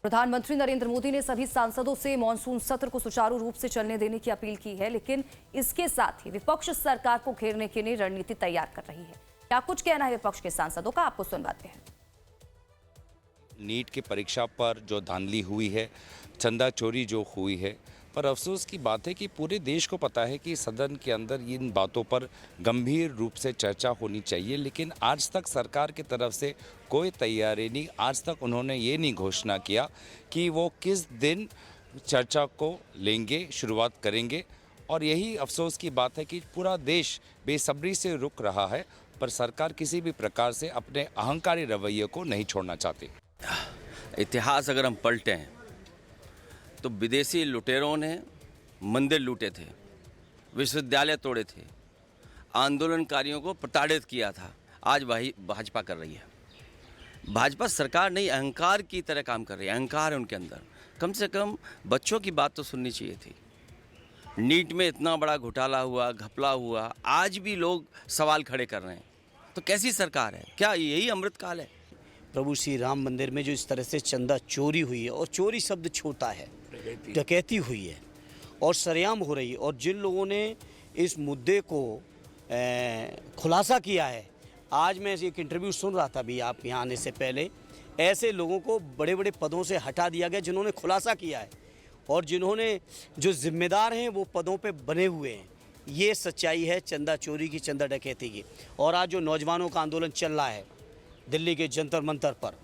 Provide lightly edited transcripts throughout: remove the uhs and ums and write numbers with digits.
प्रधानमंत्री नरेंद्र मोदी ने सभी सांसदों से मॉनसून सत्र को सुचारू रूप से चलने देने की अपील की है, लेकिन इसके साथ ही विपक्ष सरकार को घेरने के लिए रणनीति तैयार कर रही है। क्या कुछ कहना है विपक्ष के सांसदों का, आपको सुनवाते हैं। नीट की परीक्षा पर जो धांधली हुई है, चंदा चोरी जो हुई है, पर अफसोस की बात है कि पूरे देश को पता है कि सदन के अंदर इन बातों पर गंभीर रूप से चर्चा होनी चाहिए, लेकिन आज तक सरकार की तरफ से कोई तैयारी नहीं। आज तक उन्होंने ये नहीं घोषणा किया कि वो किस दिन चर्चा को लेंगे, शुरुआत करेंगे। और यही अफसोस की बात है कि पूरा देश बेसब्री से रुक रहा है, पर सरकार किसी भी प्रकार से अपने अहंकारी रवैये को नहीं छोड़ना चाहती। इतिहास अगर हम पलटें तो विदेशी लुटेरों ने मंदिर लूटे थे, विश्वविद्यालय तोड़े थे, आंदोलनकारियों को प्रताड़ित किया था। आज वही भाजपा कर रही है। भाजपा सरकार नहीं, अहंकार की तरह काम कर रही है। अहंकार है उनके अंदर। कम से कम बच्चों की बात तो सुननी चाहिए थी। नीट में इतना बड़ा घोटाला हुआ, घपला हुआ, आज भी लोग सवाल खड़े कर रहे हैं। तो कैसी सरकार है? क्या यही अमृतकाल है? प्रभु श्री राम मंदिर में जो इस तरह से चंदा चोरी हुई है, और चोरी शब्द छोटा है, डकैती हुई है और सरेआम हो रही है, और जिन लोगों ने इस मुद्दे को खुलासा किया है, आज मैं एक इंटरव्यू सुन रहा था भी आप यहाँ आने से पहले, ऐसे लोगों को बड़े बड़े पदों से हटा दिया गया जिन्होंने खुलासा किया है, और जिन्होंने जो जिम्मेदार हैं वो पदों पे बने हुए हैं। ये सच्चाई है चंदा चोरी की, चंदा डकैती की। और आज जो नौजवानों का आंदोलन चल रहा है दिल्ली के जंतर मंतर पर,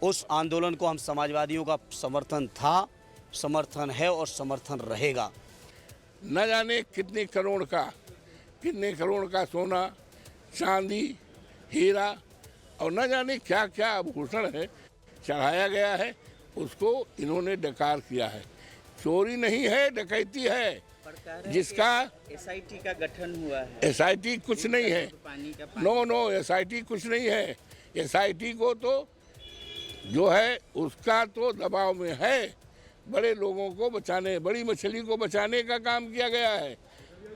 उस आंदोलन को हम समाजवादियों का समर्थन था, समर्थन है और समर्थन रहेगा। न जाने कितने करोड़ का सोना, चांदी, हीरा और न जाने क्या क्या आभूषण है चढ़ाया गया है, उसको इन्होंने डकार किया है। चोरी नहीं है, डकैती है। जिसका एसआईटी का गठन हुआ है। एसआईटी कुछ नहीं है। नो, एसआईटी कुछ नहीं है। एसआईटी को तो जो है उसका तो दबाव में है। बड़े लोगों को बचाने, बड़ी मछली को बचाने का काम किया गया है,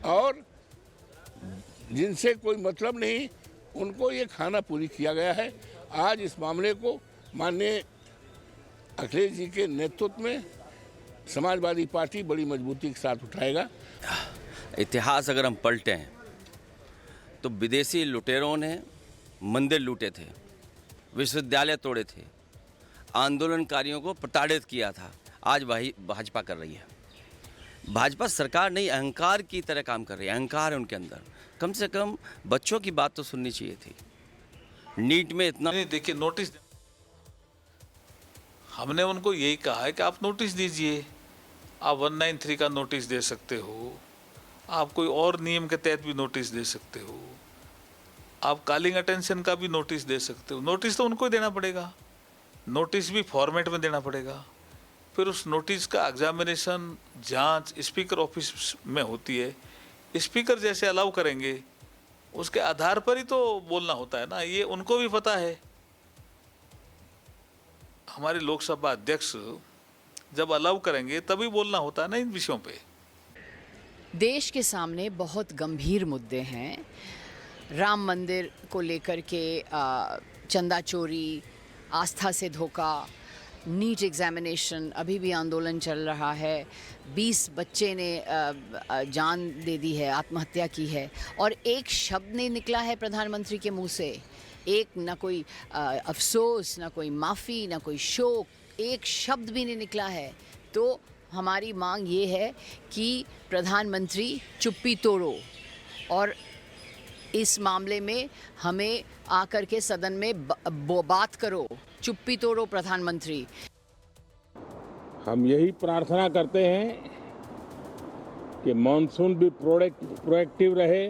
और जिनसे कोई मतलब नहीं उनको ये खाना पूरी किया गया है। आज इस मामले को माननीय अखिलेश जी के नेतृत्व में समाजवादी पार्टी बड़ी मजबूती के साथ उठाएगा। इतिहास अगर हम पलटें तो विदेशी लुटेरों ने मंदिर लूटे थे, विश्वविद्यालय तोड़े थे, आंदोलनकारियों को प्रताड़ित किया था। आज वही भाजपा कर रही है। भाजपा सरकार नहीं, अहंकार की तरह काम कर रही है। अहंकार है उनके अंदर। कम से कम बच्चों की बात तो सुननी चाहिए थी। नीट में इतना नहीं, देखिए, नोटिस हमने उनको यही कहा है कि आप नोटिस दीजिए। आप 193 का नोटिस दे सकते हो, आप कोई और नियम के तहत भी नोटिस दे सकते हो, आप कॉलिंग अटेंशन का भी नोटिस दे सकते हो। नोटिस तो उनको ही देना पड़ेगा, नोटिस भी फॉर्मेट में देना पड़ेगा। फिर उस नोटिस का एग्जामिनेशन, जांच स्पीकर ऑफिस में होती है। स्पीकर जैसे अलाउ करेंगे उसके आधार पर ही तो बोलना होता है ना। ये उनको भी पता है। हमारे लोकसभा अध्यक्ष जब अलाउ करेंगे तभी बोलना होता है ना इन विषयों पे। देश के सामने बहुत गंभीर मुद्दे हैं। राम मंदिर को लेकर के चंदा चोरी, आस्था से धोखा, नीट एग्जामिनेशन, अभी भी आंदोलन चल रहा है। 20 बच्चे ने जान दे दी है, आत्महत्या की है, और एक शब्द नहीं निकला है प्रधानमंत्री के मुंह से। एक ना कोई अफसोस, ना कोई माफ़ी, ना कोई शोक, एक शब्द भी नहीं निकला है। तो हमारी मांग ये है कि प्रधानमंत्री चुप्पी तोड़ो, और इस मामले में हमें आकर के सदन में बात करो। चुप्पी तोड़ो प्रधानमंत्री। हम यही प्रार्थना करते हैं कि मॉनसून भी प्रोएक्टिव रहे,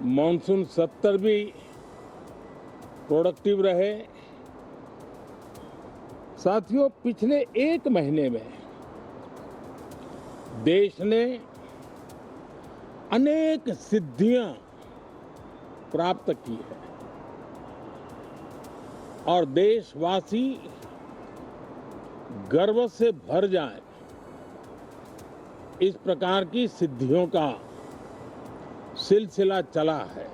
मॉनसून सत्र भी प्रोडक्टिव रहे। साथियों, पिछले एक महीने में देश ने अनेक सिद्धियां प्राप्त की है, और देशवासी गर्व से भर जाए इस प्रकार की सिद्धियों का सिलसिला चला है।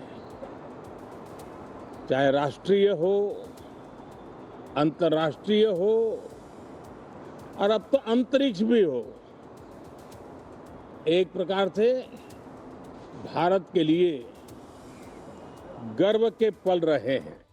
चाहे राष्ट्रीय हो, अंतर्राष्ट्रीय हो और अब तो अंतरिक्ष भी हो, एक प्रकार से भारत के लिए गर्व के पल रहे हैं।